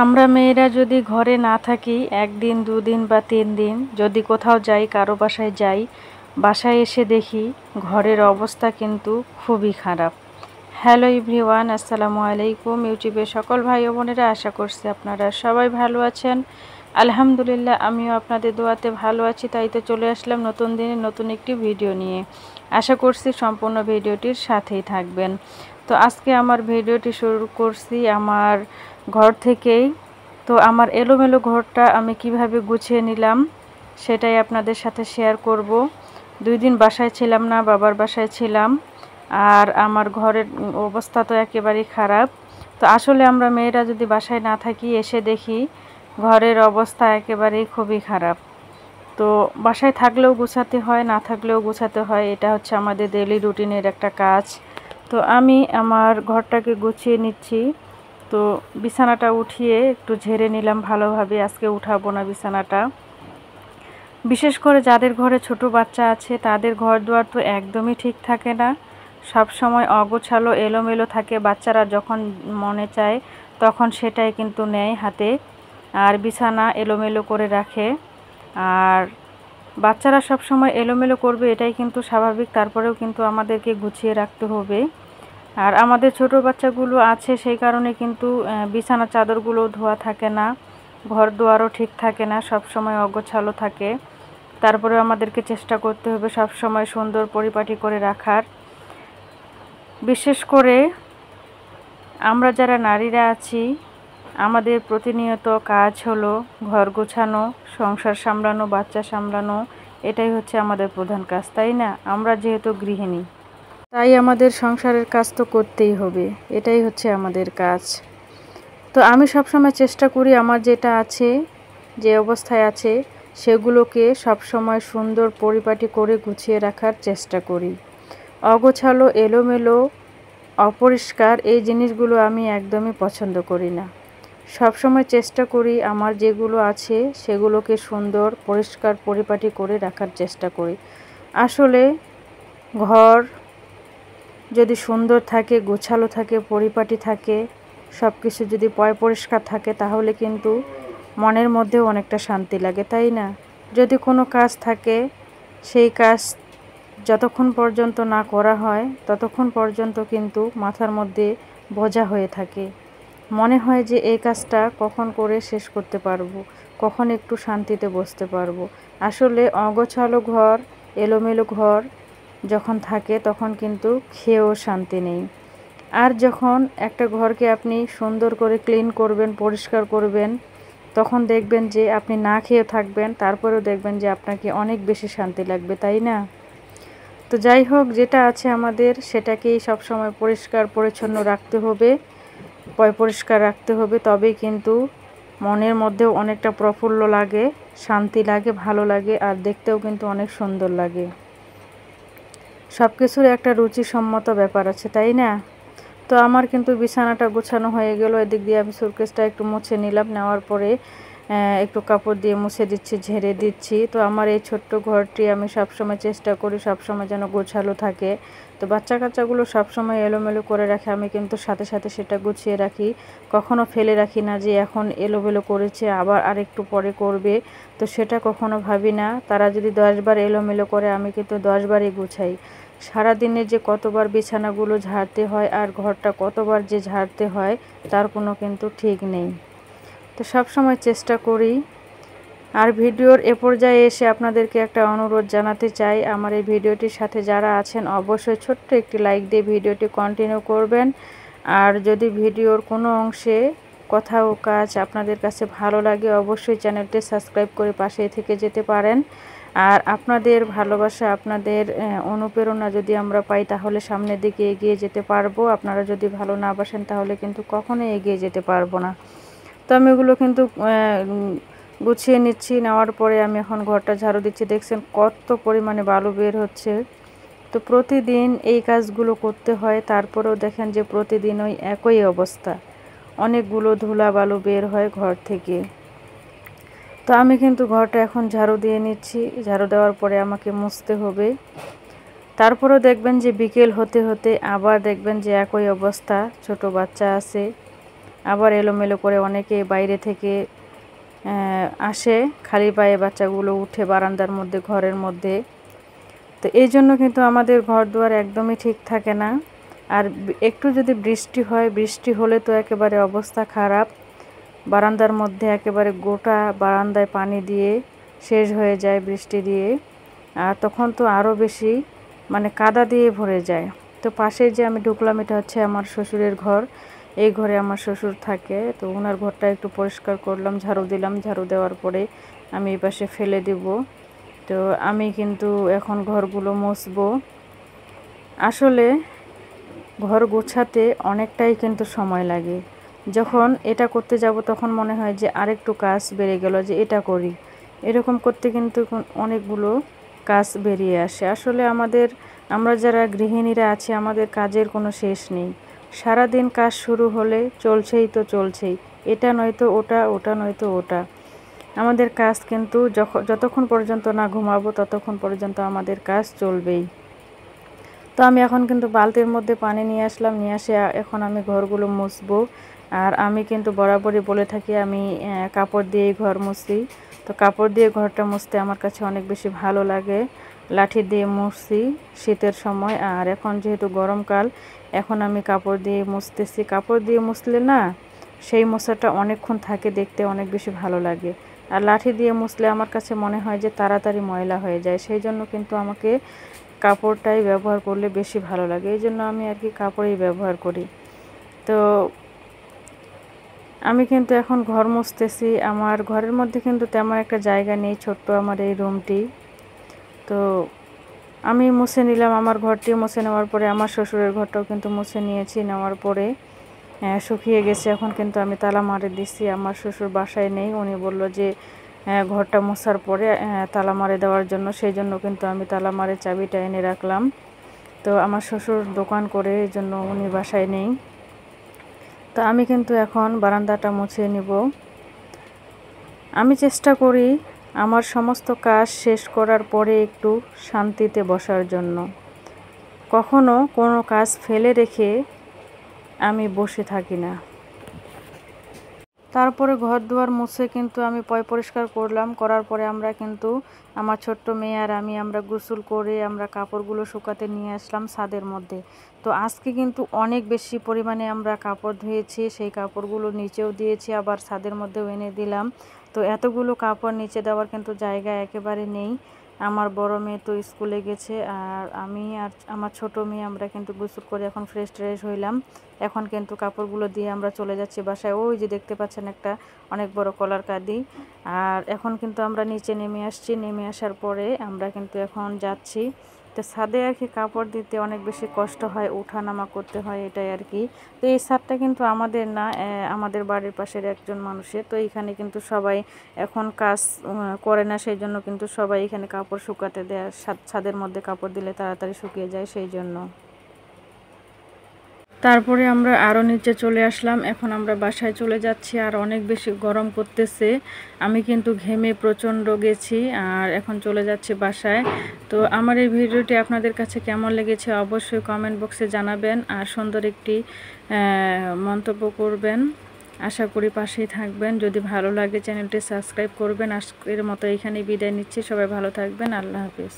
আমরা মেয়েরা যদি ঘরে না থাকি একদিন দুদিন বা 3 দিন, যদি কোথাও যাই, কারো বাসায় যাই, বাসায় এসে দেখি ঘরের অবস্থা কিন্তু খুবই খারাপ। হ্যালো এভরিওয়ান, আসসালামু আলাইকুম। ইউটিউবের সকল ভাই ও বোনেরা, আশা করছি আপনারা সবাই ভালো আছেন। আলহামদুলিল্লাহ, আমিও আপনাদের দোয়াতে ভালো আছি। তাই তো চলে আসলাম নতুন দিনে নতুন একটি ভিডিও নিয়ে। আশা করছি সম্পূর্ণ ভিডিওটির সাথেই থাকবেন। তো আজকে আমার ভিডিওটি শুরু করছি আমার ঘর থেকেই। তো আমার এলোমেলো ঘরটা আমি কিভাবে গুছিয়ে নিলাম সেটাই আপনাদের সাথে শেয়ার করব। 2 দিন বাসায় ছিলাম না, বাবার বাসায় ছিলাম। আর আমার ঘরের অবস্থা তো একেবারেই খারাপ। তো আসলে আমরা মেয়েরা যদি বাসায় না থাকি, এসে দেখি ঘরের অবস্থা একেবারেই খুবই খারাপ। তো বাসায় থাকলেও গুছাতে হয়, না থাকলেও গুছাতে হয়। এটা হচ্ছে আমাদের ডেইলি রুটিনের একটা কাজ। তো আমি আমার ঘরটাকে গুছিয়ে নিচ্ছি। তো বিছানাটা উঠিয়ে একটু ঝেড়ে নিলাম ভালোভাবে। আজকে উঠাবো না বিছানাটা। বিশেষ করে যাদের ঘরে ছোট বাচ্চা আছে তাদের ঘরদুয়ার তো একদমই ঠিক থাকে না, সব সময় অগোছালো এলোমেলো থাকে। বাচ্চারা যখন মনে চায় তখন সেটাই কিন্তু নেয় হাতে, আর বিছানা এলোমেলো করে রাখে। আর বাচ্চারা সব সময় এলোমেলো করবে, এটাই কিন্তু স্বাভাবিক। তারপরেও কিন্তু আমাদেরকে গুছিয়ে রাখতে হবে। আর আমাদের ছোট বাচ্চাগুলো আছে, সেই কারণে কিন্তু বিছানা চাদরগুলো ধোয়া থাকে না, ঘর দুয়ারও ঠিক থাকে না, সব সময় অগোছালো থাকে। তারপরে আমাদেরকে চেষ্টা করতে হবে সব সময় সুন্দর পরিপাটি করে রাখার। বিশেষ করে আমরা যারা নারীরা আছি, আমাদের প্রতিনিয়ত কাজ হলো ঘর গোছানো, সংসার সামলানো, বাচ্চা সামলানো। এটাই হচ্ছে আমাদের প্রধান কাজ, তাই না? আমরা যেহেতু গৃহিণী, তাই আমাদের সংসারের কাজ তো করতেই হবে। এটাই হচ্ছে আমাদের কাজ। তো আমি সবসময় চেষ্টা করি আমার যেটা আছে, যে অবস্থায় আছে, সেগুলোকে সবসময় সুন্দর পরিপাটি করে গুছিয়ে রাখার চেষ্টা করি। অগোছালো, এলোমেলো, অপরিষ্কার এই জিনিসগুলো আমি একদমই পছন্দ করি না। সবসময় চেষ্টা করি আমার যেগুলো আছে সেগুলোকে সুন্দর পরিষ্কার পরিপাটি করে রাখার চেষ্টা করি। আসলে ঘর যদি সুন্দর থাকে, গোছালো থাকে, পরিপাটি থাকে, সব কিছু যদি পরিষ্কার থাকে, তাহলে কিন্তু মনের মধ্যেও অনেকটা শান্তি লাগে, তাই না? যদি কোনো কাজ থাকে, সেই কাজ যতক্ষণ পর্যন্ত না করা হয় ততক্ষণ পর্যন্ত কিন্তু মাথার মধ্যে বোঝা হয়ে থাকে। মনে হয় যে এই কাজটা কখন করে শেষ করতে পারবো, কখন একটু শান্তিতে বসতে পারবো। আসলে অগোছালো ঘর, এলোমেলো ঘর যখন থাকে তখন কিন্তু খেয়েও শান্তি নেই। আর যখন একটা ঘরকে আপনি সুন্দর করে ক্লিন করবেন, পরিষ্কার করবেন, তখন দেখবেন যে আপনি না খেয়েও থাকবেন, তারপরেও দেখবেন যে আপনাকে অনেক বেশি শান্তি লাগবে, তাই না? তো যাই হোক, যেটা আছে আমাদের সেটাকেই সবসময় পরিষ্কার পরিচ্ছন্ন রাখতে হবে, পরিষ্কার রাখতে হবে। তবেই কিন্তু মনের মধ্যেও অনেকটা প্রফুল্ল লাগে, শান্তি লাগে, ভালো লাগে, আর দেখতেও কিন্তু অনেক সুন্দর লাগে। সব কিছুর একটা রুচিসম্মত ব্যাপার আছে, তাই না? তো আমার কিন্তু বিছানাটা গোছানো হয়ে গেল। এদিক দিয়ে আমি সুটকেসটা একটু মুছে নিলাম, নেওয়ার পরে একটু কাপড় দিয়ে মুছে দিচ্ছি, ঝেড়ে দিচ্ছি। তো আমার এই ছোট্ট ঘরটি আমি সবসময় চেষ্টা করি সবসময় যেন গোছালো থাকে। তো বাচ্চা কাচ্চাগুলো সবসময় এলোমেলো করে রাখে, আমি কিন্তু সাথে সাথে সেটা গুছিয়ে রাখি। কখনো ফেলে রাখি না যে এখন এলোমেলো করেছে আবার আরেকটু পরে করবে, তো সেটা কখনো ভাবি না। তারা যদি 10 বার এলোমেলো করে, আমি কিন্তু 10 বারই গুছাই। সারাদিনে যে কতবার বিছানাগুলো ঝাড়তে হয় আর ঘরটা কতবার যে ঝাড়তে হয় তার কোনো কিন্তু ঠিক নেই। তো সব সময় চেষ্টা করি। আর ভিডিওর এ পর্যায়ে এসে আপনাদেরকে একটা অনুরোধ জানাতে চাই, আমার এই ভিডিওটির সাথে যারা আছেন অবশ্যই ছোট্ট একটি লাইক দিয়ে ভিডিওটি কন্টিনিউ করবেন। আর যদি ভিডিওর কোনো অংশে কথা ও কাজ আপনাদের কাছে ভালো লাগে, অবশ্যই চ্যানেলটি সাবস্ক্রাইব করে পাশে থেকে যেতে পারেন। আর আপনাদের ভালোবাসা, আপনাদের অনুপ্রেরণা যদি আমরা পাই, তাহলে সামনের দিকে এগিয়ে যেতে পারবো। আপনারা যদি ভালো না বাসেন তাহলে কিন্তু কখনোই এগিয়ে যেতে পারবো না। তো আমি ওগুলো কিন্তু গুছিয়ে নিচ্ছি। নেওয়ার পরে আমি এখন ঘরটা ঝাড়ু দিচ্ছি। দেখছেন কত পরিমাণে বালু বের হচ্ছে। তো প্রতিদিন এই কাজগুলো করতে হয়, তারপরেও দেখেন যে প্রতিদিন ওই একই অবস্থা, অনেকগুলো ধুলা বালু বের হয় ঘর থেকে। তো আমি কিন্তু ঘরটা এখন ঝাড়ু দিয়ে নিচ্ছি। ঝাড়ু দেওয়ার পরে আমাকে মুছতে হবে। তারপরেও দেখবেন যে বিকেল হতে হতে আবার দেখবেন যে একই অবস্থা, ছোট বাচ্চা আছে, আবার এলোমেলো করে অনেকে বাইরে থেকে আসে, খালি পায়ে বাচ্চাগুলো উঠে বারান্দার মধ্যে, ঘরের মধ্যে। তো এই জন্য কিন্তু আমাদের ঘর দুয়ার একদমই ঠিক থাকে না। আর একটু যদি বৃষ্টি হয়, বৃষ্টি হলে তো একেবারে অবস্থা খারাপ। বারান্দার মধ্যে একেবারে গোটা বারান্দায় পানি দিয়ে শেষ হয়ে যায় বৃষ্টি দিয়ে। আর তখন তো আরও বেশি মানে কাদা দিয়ে ভরে যায়। তো পাশে যে আমি ঢুকলাম, এটা হচ্ছে আমার শ্বশুরের ঘর। এই ঘরে আমার শ্বশুর থাকে। তো ওনার ঘরটা একটু পরিষ্কার করলাম, ঝাড়ু দিলাম। ঝাড়ু দেওয়ার পরে আমি এই পাশে ফেলে দিব। তো আমি কিন্তু এখন ঘরগুলো মুছবো। আসলে ঘর গোছাতে অনেকটাই কিন্তু সময় লাগে। যখন এটা করতে যাব তখন মনে হয় যে আরেকটু কাজ বেড়ে গেল, যে এটা করি। এরকম করতে কিন্তু অনেকগুলো কাজ বেরিয়ে আসে। আসলে আমরা যারা গৃহিণীরা আছি, আমাদের কাজের কোনো শেষ নেই। সারাদিন কাজ শুরু হলে চলছেই তো চলছেই, এটা নয়তো ওটা, ওটা নয়তো ওটা। আমাদের কাজ কিন্তু যতক্ষণ পর্যন্ত না ঘুমাবো ততক্ষণ পর্যন্ত আমাদের কাজ চলবেই। তো আমি এখন কিন্তু বালতির মধ্যে পানি নিয়ে আসলাম, নিয়ে আসে এখন আমি ঘরগুলো মুছবো। আর আমি কিন্তু বরাবরই বলে থাকি আমি কাপড় দিয়েই ঘর মুছি। তো কাপড় দিয়ে ঘরটা মুছতে আমার কাছে অনেক বেশি ভালো লাগে। লাঠি দিয়ে মুছছি শীতের সময়, আর এখন যেহেতু গরমকাল, এখন আমি কাপড় দিয়ে মুছতেছি। কাপড় দিয়ে মুছলে না, সেই মোছাটা অনেকক্ষণ থাকে, দেখতে অনেক বেশি ভালো লাগে। আর লাঠি দিয়ে মুছলে আমার কাছে মনে হয় যে তাড়াতাড়ি ময়লা হয়ে যায়। সেই জন্য কিন্তু আমাকে কাপড়টাই ব্যবহার করলে বেশি ভালো লাগে। এই জন্য আমি আর কি কাপড়ই ব্যবহার করি। তো আমি কিন্তু এখন ঘর মুছতেছি। আমার ঘরের মধ্যে কিন্তু তেমন একটা জায়গা নেই, ছোট্ট আমার এই রুমটি। তো আমি মুছে নিলাম আমার ঘরটি। মুছে নেওয়ার পরে আমার শ্বশুরের ঘরটাও কিন্তু মুছে নিয়েছি। নেওয়ার পরে শুকিয়ে গেছে। এখন কিন্তু আমি তালা মারে দিচ্ছি। আমার শ্বশুর বাসায় নেই, উনি বলল যে ঘরটা মোছার পরে তালা মারে দেওয়ার জন্য। সেই জন্য কিন্তু আমি তালা মারে চাবিটা এনে রাখলাম। তো আমার শ্বশুর দোকান করে, এই জন্য উনি বাসায় নেই। তো আমি কিন্তু এখন বারান্দাটা মুছে নিব। আমি চেষ্টা করি আমার সমস্ত কাজ শেষ করার পরে একটু শান্তিতে বসার জন্য। কখনো কোনো কাজ ফেলে রেখে আমি বসে থাকি না। তারপরে ঘর দুয়ার মুছে কিন্তু আমি পরিষ্কার করলাম। করার পরে আমরা কিন্তু আমার ছোট্ট মেয়ে আর আমরা গোসল করে আমরা কাপড়গুলো শুকাতে নিয়ে আসলাম ছাদের মধ্যে। তো আজকে কিন্তু অনেক বেশি পরিমাণে আমরা কাপড় ধুয়েছি। সেই কাপড়গুলো নিচেও দিয়েছি, আবার ছাদের মধ্যেও এনে দিলাম। তো এতগুলো কাপড় নিচে দেওয়ার কিন্তু জায়গা একেবারে নেই। আমার বড় মেয়ে তো স্কুলে গেছে, আর আমি আর আমার ছোট মেয়ে আমরা কিন্তু গোসল করে এখন ফ্রেশ হইলাম। এখন কিন্তু কাপড়গুলো দিয়ে আমরা চলে যাচ্ছি বাসায়। ওই যে দেখতে পাচ্ছেন একটা অনেক বড় কলার কাঁদি। আর এখন কিন্তু আমরা নিচে নেমে আসছি। নেমে আসার পরে আমরা কিন্তু এখন যাচ্ছি। তো ছাদে আর কি কাপড় দিতে অনেক বেশি কষ্ট হয়, ওঠানামা করতে হয়, এটাই আর কি। তো এই ছাদটা কিন্তু আমাদের না, আমাদের বাড়ির পাশের একজন মানুষের। তো এইখানে কিন্তু সবাই এখন কাজ করে না, সেই জন্য কিন্তু সবাই এখানে কাপড় শুকাতে দেয়। ছাদের মধ্যে কাপড় দিলে তাড়াতাড়ি শুকিয়ে যায়, সেই জন্য। তারপরে আমরা আরও নিচে চলে আসলাম। এখন আমরা বাসায় চলে যাচ্ছি। আর অনেক বেশি গরম করতেছে, আমি কিন্তু ঘেমে প্রচণ্ড গেছি। আর এখন চলে যাচ্ছি বাসায়। তো আমার এই ভিডিওটি আপনাদের কাছে কেমন লেগেছে অবশ্যই কমেন্ট বক্সে জানাবেন, আর সুন্দর একটি মন্তব্য করবেন। আশা করি পাশেই থাকবেন। যদি ভালো লাগে চ্যানেলটি সাবস্ক্রাইব করবেন। আজকের মতো এখানেই বিদায় নিচ্ছি। সবাই ভালো থাকবেন। আল্লাহ হাফিজ।